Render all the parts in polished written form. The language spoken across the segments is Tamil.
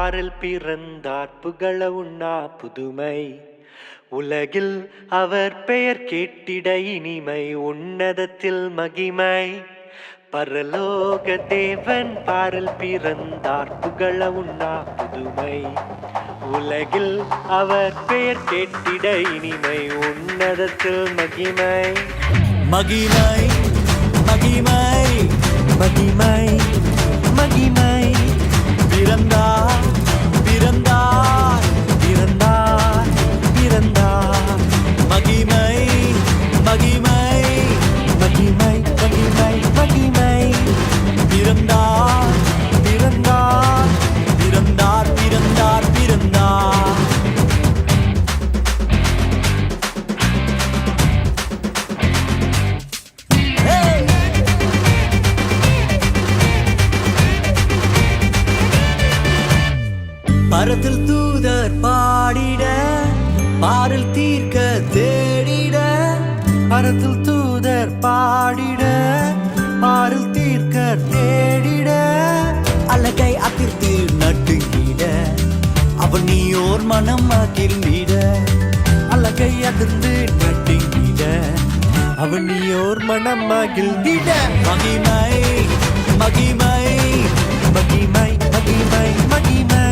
பாரில் பிறந்தார் புகழ உண்ணா புதுமை. உலகில் அவர் பெயர் கேட்டிட இனிமை, உன்னதத்தில் மகிமை. பரலோக தேவன் பாரில் பிறந்தார் புகழ உண்ணா புதுமை. உலகில் அவர் பெயர் கேட்டிட இனிமை, உன்னதத்தில் மகிமை. மகிமை மகிமை மகிமை மகிமை. பிறந்தார் பிறந்தார் பிறந்தார் பிறந்தார். மகிமை மகிமை மகிமை மகிமை மகிமை. பிறந்தார் பிறந்தார் பிறந்தார் பிறந்தார் பிறந்தார். பரத்தில் தூதர் பாடிட, பாரில் தீர்க்க தேடிட. பரத்தில் தூதர் பாடிட, பாரில் தீர்க்க தேடிட. அழகை அதிர்த்து நட்டுங்கிட, அவன் நீயோர் மனம் மகிழ்ந்திட. அழகை அதிர்ந்து நட்டுங்கிட, அவன் நீயோர் மனம் மகிழ்ந்திட. மகிமை மகிமை மகிமை மகிமை மகிமை.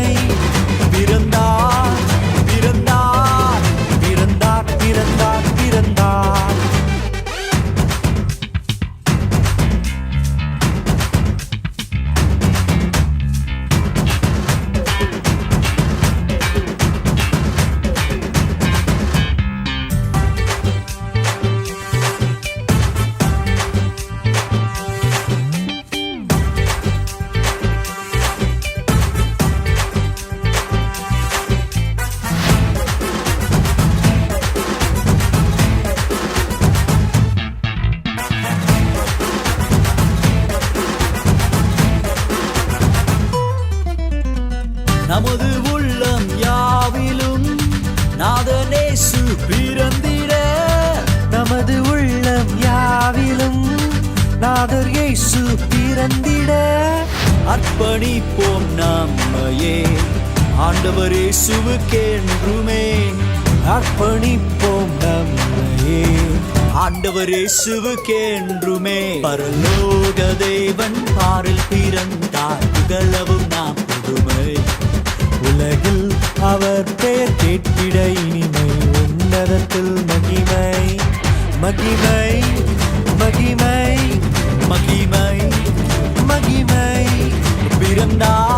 பிறந்தார் பிறந்தார் பிறந்தார் பிறந்தார் பிறந்தார். நமது உள்ளம் யாவிலும் நாதனேசு பிறந்திட. நமது உள்ளம் யாவிலும் நாதர் இயேசு பிறந்திட. அர்ப்பணிப்போம் நம்மையே ஆண்டவர் இயேசுவுக்கென்றுமே. அர்ப்பணிப்போம் நம்மையே ஆண்டவர் இயேசுவுக்கென்றுமே. பரலோக தேவன் பாரில் பிறந்தார் புகழவும் நாம் புதுமை. உலகில் அவர் பெயர் கேட்டிட இனிமை, உன்னதத்தில் மகிமை. மகிமை மகிமை மகிமை மகிமை. பிறந்தார்